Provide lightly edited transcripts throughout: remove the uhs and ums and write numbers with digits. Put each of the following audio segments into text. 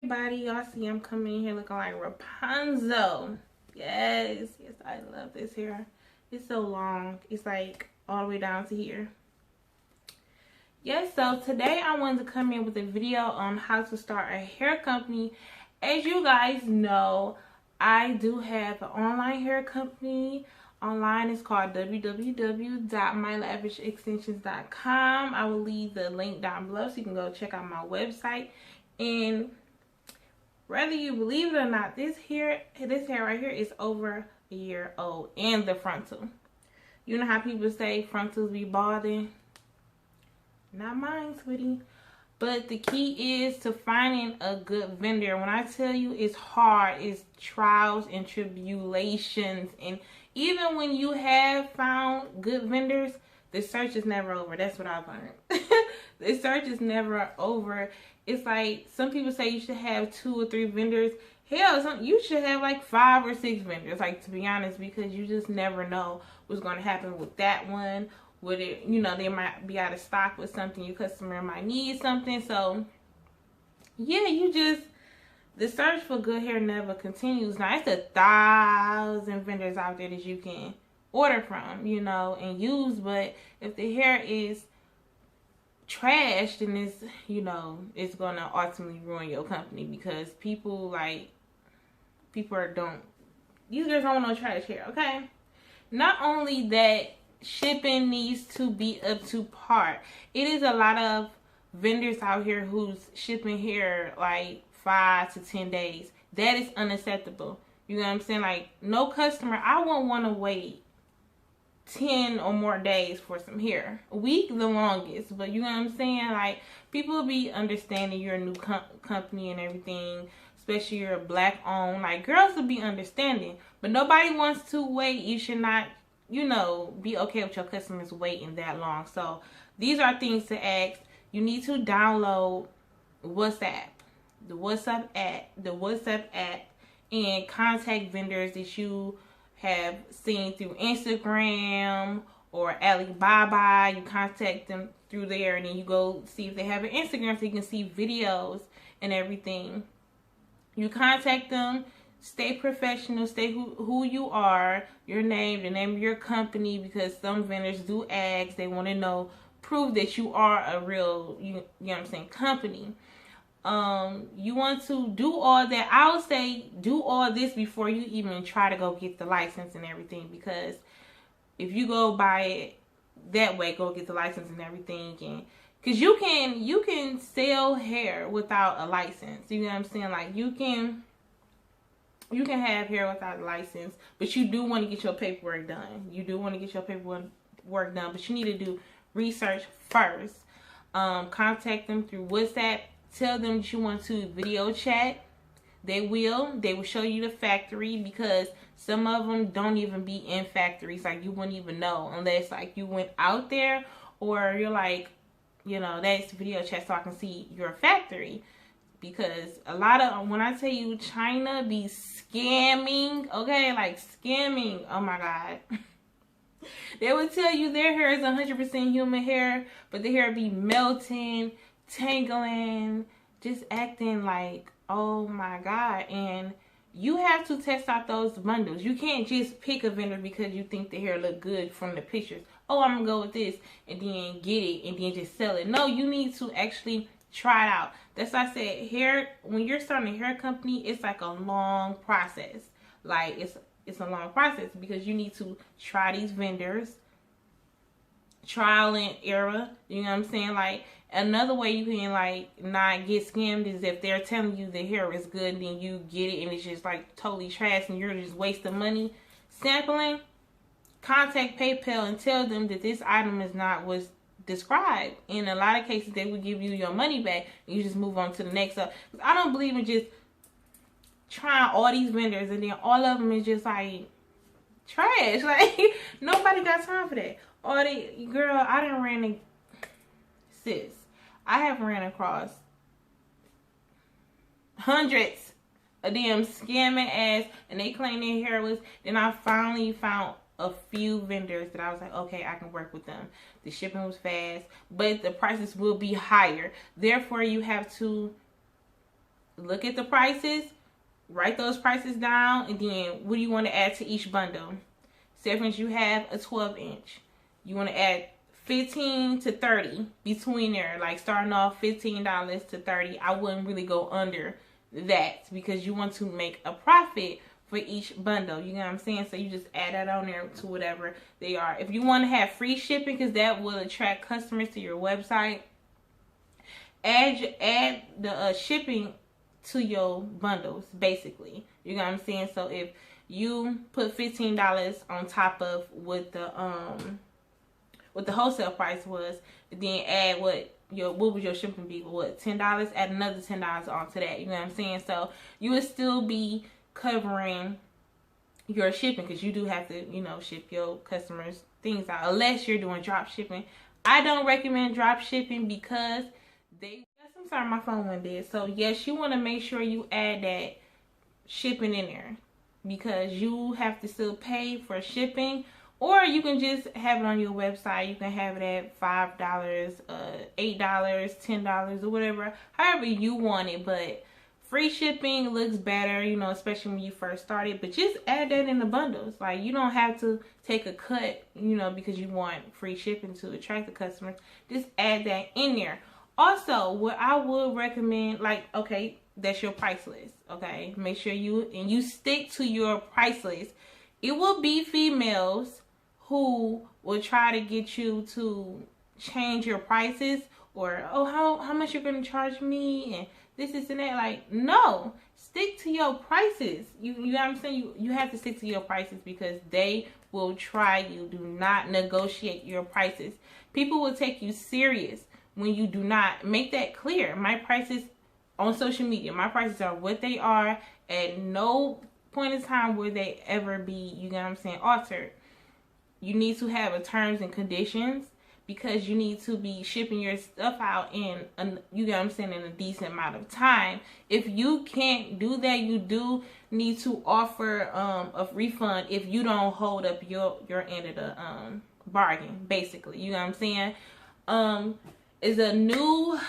Everybody, y'all see I'm coming in here looking like Rapunzel. Yes, I love this hair. It's so long. It's like all the way down to here. Yes, so today I wanted to come in with a video on how to start a hair company. As you guys know, I do have an online hair company. Online is called www.mylavishextensions.com. I will leave the link down below so you can go check out my website. And whether you believe it or not, this hair right here is over a year old. And the frontal. You know how people say frontals be balding? Not mine, sweetie. But the key is to finding a good vendor. When I tell you it's hard, it's trials and tribulations. And even when you have found good vendors, the search is never over. That's what I've learned. The search is never over. It's like some people say you should have 2 or 3 vendors. Hell, you should have like 5 or 6 vendors, like, to be honest, because you just never know what's going to happen with that one. With it, you know, they might be out of stock with something, your customer might need something. So yeah, the search for good hair never continues. Now, it's 1,000 vendors out there that you can order from, you know, and use. But if the hair is trash, then it's, you know, it's gonna ultimately ruin your company, because you guys don't want no trash hair. Okay, not only that, shipping needs to be up to par. It is a lot of vendors out here who's shipping hair like 5 to 10 days. That is unacceptable. You know what I'm saying? Like, no customer, I won't want to wait 10 or more days for some hair. A week the longest, but you know what I'm saying? Like, people be understanding you're a new company and everything, especially you're black owned. Like, girls will be understanding, but nobody wants to wait. You should not, you know, be okay with your customers waiting that long. So these are things to ask. You need to download WhatsApp, the WhatsApp app, and contact vendors that you have seen through Instagram or Alibaba. You contact them through there, and then you go see if they have an Instagram so you can see videos and everything. You contact them. Stay professional. Stay who you are, your name, the name of your company, because some vendors do ask. They want to know, prove that you are a real, you know what I'm saying, company. You want to do all that. I would say do all this before you even try to go get the license and everything, because if you go by it that way, go get the license and everything, and because you can sell hair without a license. You know what I'm saying? Like, you can have hair without a license, but you do want to get your paperwork done. You do want to get your paperwork done, but you need to do research first. Contact them through WhatsApp. Tell them that you want to video chat. They will show you the factory, because some of them don't even be in factories. Like, you wouldn't even know unless, like, you went out there, or you're like, you know, that's video chat so I can see your factory. Because a lot of, when I tell you, China be scamming, okay, like scamming, oh my God. They would tell you their hair is 100% human hair, but the hair be melting, tangling, just acting like, oh my God. And you have to test out those bundles. You can't just pick a vendor because you think the hair look good from the pictures. Oh, I'm gonna go with this, and then get it, and then just sell it. No, you need to actually try it out. That's why I said, hair, when you're starting a hair company, it's like a long process. Like, it's a long process, because you need to try these vendors, trial and error. You know what I'm saying? Like, another way you can, like, not get scammed is if they're telling you the hair is good, and then you get it and it's just like totally trash and you're just wasting money sampling. Contact PayPal and tell them that this item is not what's described. In a lot of cases, they will give you your money back, and you just move on to the next up. I don't believe in just trying all these vendors and then all of them is just like trash. Like, nobody got time for that. Girl, I done ran sis, I have ran across hundreds of them scamming ass, and they claim their hair was. Then I finally found a few vendors that I was like, okay, I can work with them. The shipping was fast, but the prices will be higher. Therefore, you have to look at the prices, write those prices down, and then what do you want to add to each bundle? Say for instance, you have a 12-inch. You want to add 15 to 30 between there, like starting off $15 to 30. I wouldn't really go under that because you want to make a profit for each bundle. You know what I'm saying? So you just add that on there to whatever they are. If you want to have free shipping, because that will attract customers to your website, add the shipping to your bundles, basically. You know what I'm saying? So if you put $15 on top of what the wholesale price was, then add what would your shipping be? What, $10? Add another $10 onto that. You know what I'm saying? So you would still be covering your shipping, because you do have to, you know, ship your customers things out, unless you're doing drop shipping. I don't recommend drop shipping because I'm sorry, my phone went dead. So yes, you want to make sure you add that shipping in there, because you have to still pay for shipping. Or you can just have it on your website. You can have it at $5, $8, $10, or whatever, however you want it. But free shipping looks better, you know, especially when you first started. But just add that in the bundles. Like, you don't have to take a cut, you know, because you want free shipping to attract the customers. Just add that in there. Also, what I would recommend, like, okay, that's your price list, okay? Make sure you stick to your price list. It will be females who will try to get you to change your prices, or, oh, how much you're going to charge me, and this and that. Like, no, stick to your prices. You know what I'm saying? You have to stick to your prices, because they will try you. Do not negotiate your prices. People will take you serious when you do not make that clear. My prices on social media, my prices are what they are. At no point in time will they ever be, you know what I'm saying, altered. You need to have a terms and conditions, because you need to be shipping your stuff out in, you know what I'm saying, in a decent amount of time. If you can't do that, you do need to offer a refund if you don't hold up your end of the bargain, basically. You know what I'm saying? Is a new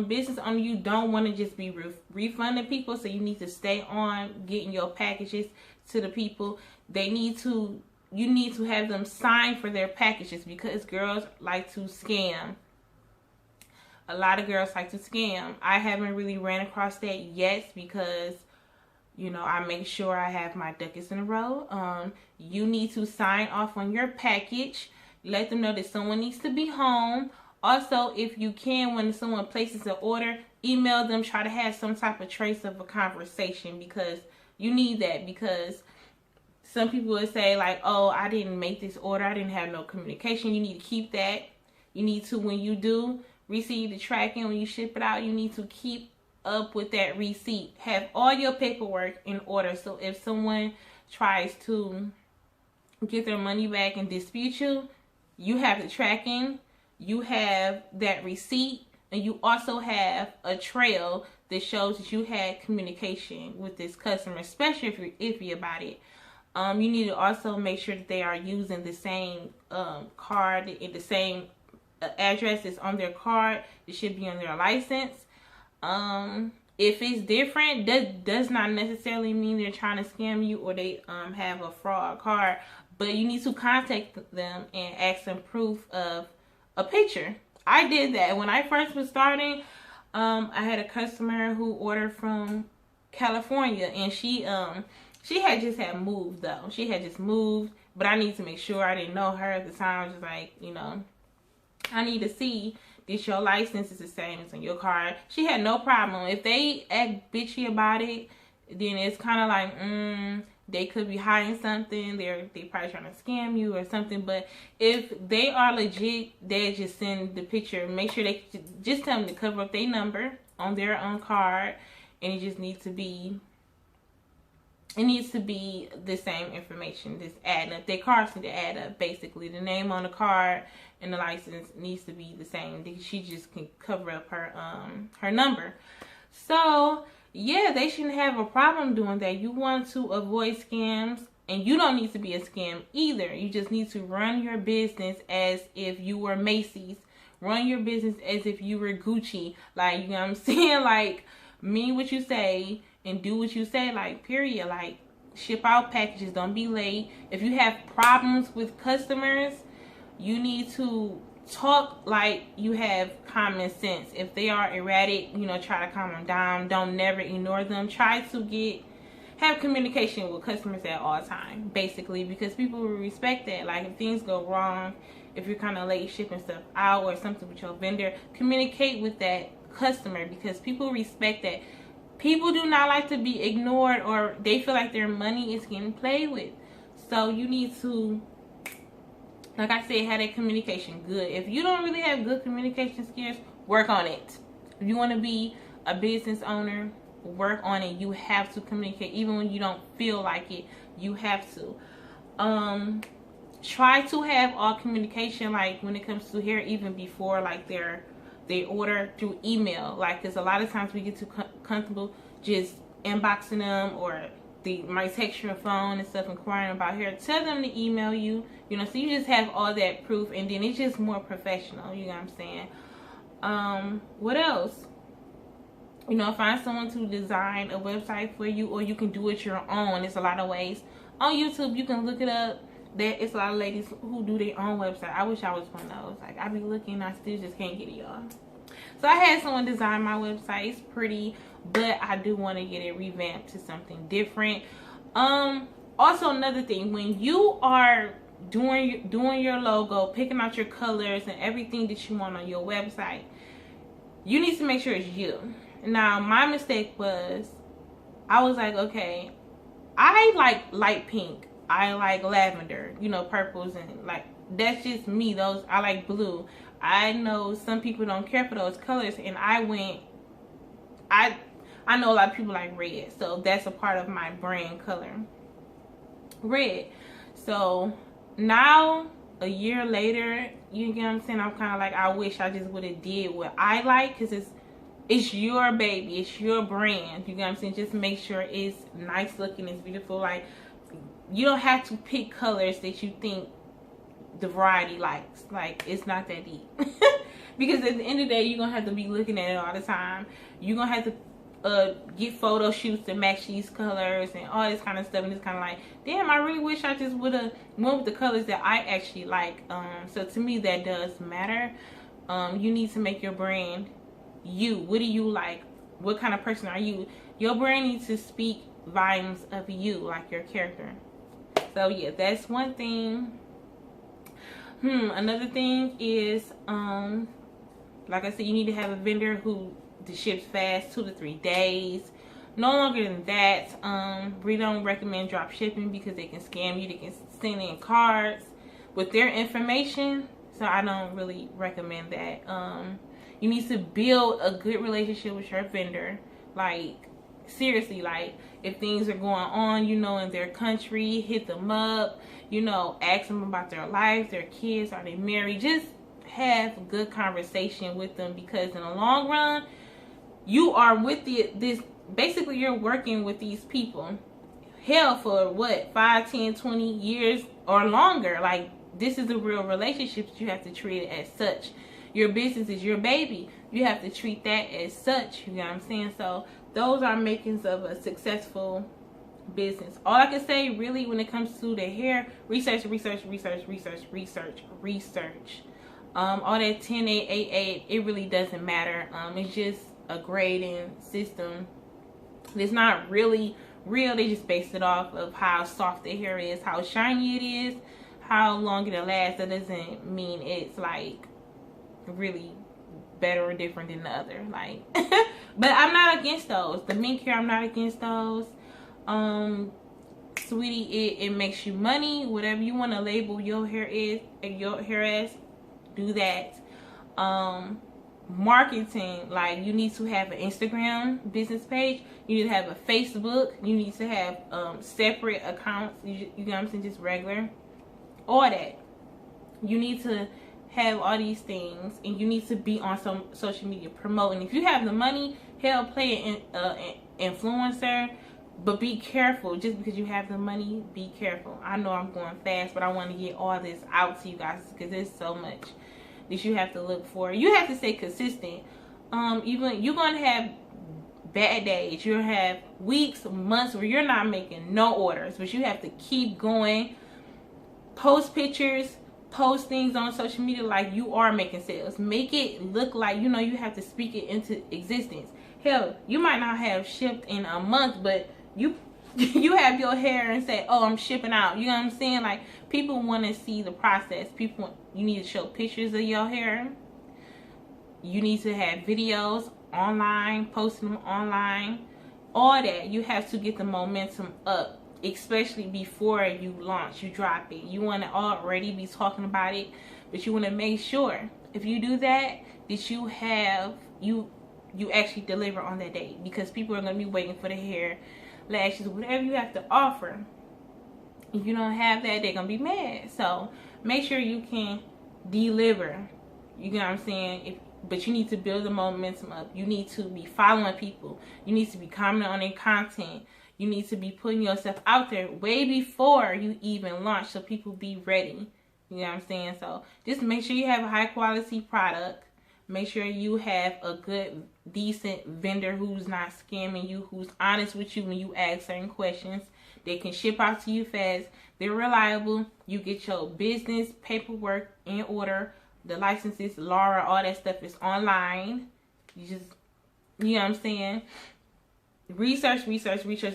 business owner, you don't want to just be refunding people, so you need to stay on getting your packages to the people. You need to have them sign for their packages, because girls like to scam. A lot of girls like to scam. I haven't really ran across that yet, because, you know, I make sure I have my ducats in a row. You need to sign off on your package. Let them know that someone needs to be home. Also, if you can, when someone places an order, email them. Try to have some type of trace of a conversation, because you need that. Because some people would say, like, oh, I didn't make this order, I didn't have no communication. You need to keep that. You need to, when you do receive the tracking, when you ship it out, you need to keep up with that receipt. Have all your paperwork in order, so if someone tries to get their money back and dispute you, you have the tracking, you have that receipt, and you also have a trail that shows that you had communication with this customer, especially if you're iffy about it. You need to also make sure that they are using the same card, the same address is on their card. It should be on their license. If it's different, that does not necessarily mean they're trying to scam you or they have a fraud card. But you need to contact them and ask them proof of a picture. I did that when I first was starting. I had a customer who ordered from California, and she had just moved though. She had just moved, but I need to make sure. I didn't know her at the time. I was just like, you know, I need to see that your license is the same as on your card. She had no problem. If they act bitchy about it, then it's kind of like, they could be hiding something. They probably trying to scam you or something. But if they are legit, they just send the picture. Make sure they just tell them to cover up their number on their own card, and it just needs to be. It needs to be the same information, just adding up. Their cards need to add up, basically. The name on the card and the license needs to be the same. She just can cover up her number. So, yeah, they shouldn't have a problem doing that. You want to avoid scams, and you don't need to be a scam either. You just need to run your business as if you were Macy's. Run your business as if you were Gucci. Like, you know what I'm saying? Like, mean what you say and do what you say, like, period. Like, ship out packages, don't be late. If you have problems with customers, you need to talk like you have common sense. If they are erratic, you know, try to calm them down. Don't never ignore them. Try to have communication with customers at all time, basically, because people will respect that. Like, if things go wrong, if you're kind of late shipping stuff out or something with your vendor, communicate with that customer, because people respect that. People do not like to be ignored, or they feel like their money is getting played with. So you need to, like I said, have that communication good. If you don't really have good communication skills, work on it. If you want to be a business owner, work on it. You have to communicate, even when you don't feel like it. You have to. Try to have all communication, like when it comes to hair, even before like they order, through email. Like, because a lot of times we get too comfortable just inboxing them, or they might text your phone and stuff inquiring about hair. Tell them to email you, you know, so you just have all that proof, and then it's just more professional, you know what I'm saying? What else? You know, find someone to design a website for you, or you can do it your own. There's a lot of ways. On YouTube, you can look it up. It's a lot of ladies who do their own website. I wish I was one of those. Like, I be looking, I still just can't get it, y'all. So I had someone design my website. It's pretty, but I do want to get it revamped to something different. Also, another thing, when you are doing your logo, picking out your colors and everything that you want on your website, you need to make sure it's you. Now, my mistake was, I was like, okay, I like light pink, I like lavender, you know, purples, and like, that's just me. I like blue. I know some people don't care for those colors, and I know a lot of people like red, so that's a part of my brand color, red. So now, a year later, you get what I'm saying, I'm kind of like, I wish I just would have did what I like, because it's your baby, it's your brand, you get what I'm saying? Just make sure it's nice looking, it's beautiful. Like, you don't have to pick colors that you think the variety likes. Like, it's not that deep. Because at the end of the day, you're gonna have to be looking at it all the time. You're gonna have to get photo shoots to match these colors and all this kind of stuff, and it's kind of like, damn, I really wish I just would have went with the colors that I actually like. So to me, that does matter. You need to make your brand you. What do you like? What kind of person are you? Your brand needs to speak volumes of you, like your character. So yeah, that's one thing. Another thing is, like I said, you need to have a vendor who ships fast, 2 to 3 days. No longer than that. We don't recommend drop shipping because they can scam you. They can send in cards with their information. So I don't really recommend that. You need to build a good relationship with your vendor. Like, seriously, like, if things are going on, you know, in their country, hit them up, you know, ask them about their life, their kids, are they married? Just have a good conversation with them, because in the long run, you are with basically you're working with these people, hell, for what, 5, 10, 20 years or longer. Like, this is a real relationship. You have to treat it as such. Your business is your baby. You have to treat that as such, you know what I'm saying? So those are makings of a successful business. All I can say really when it comes to the hair, research. All that 10, 8, 8, 8, it really doesn't matter. It's just a grading system. It's not really real. They just base it off of how soft the hair is, how shiny it is, how long it'll last. That doesn't mean it's like really better or different than the other. Like, but I'm not against those. The mink hair, I'm not against those. Sweetie, it makes you money. Whatever you want to label your hair as, do that. Marketing, like, you need to have an Instagram business page. You need to have a Facebook. You need to have separate accounts. You know what I'm saying? Just regular. All that. You need to have all these things, and you need to be on some social media promoting. If you have the money, hell, play an influencer, but be careful. Just because you have the money, be careful. I know I'm going fast, but I want to get all this out to you guys because there's so much that you have to look for. You have to stay consistent. Even you're gonna have bad days. You'll have weeks, months where you're not making no orders, but you have to keep going. Post pictures, post things on social media like you are making sales. Make it look like, you know, you have to speak it into existence. Hell, you might not have shipped in a month, but you have your hair and say, oh, I'm shipping out. You know what I'm saying? Like, people want to see the process. You need to show pictures of your hair. You need to have videos online, posting them online. All that. You have to get the momentum up, especially before you launch, you drop it. You want to already be talking about it, but you want to make sure if you do that you have you actually deliver on that day, because people are going to be waiting for the hair, lashes, whatever you have to offer. If you don't have that, they're going to be mad. So make sure you can deliver. You know what I'm saying? But you need to build the momentum up. You need to be following people. You need to be commenting on their content. You need to be putting yourself out there way before you even launch, so people be ready. You know what I'm saying? So just make sure you have a high quality product. Make sure you have a good, decent vendor who's not scamming you, who's honest with you when you ask certain questions. They can ship out to you fast. They're reliable. You get your business paperwork in order. The licenses, Laura, all that stuff is online. You know what I'm saying? Research.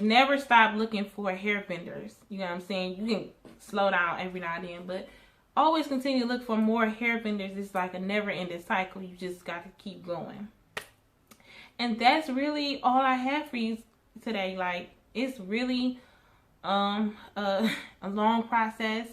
Never stop looking for hair vendors. You know what I'm saying? You can slow down every now and then, but always continue to look for more hair vendors. It's like a never-ending cycle. You just got to keep going. And that's really all I have for you today. Like, it's really a long process.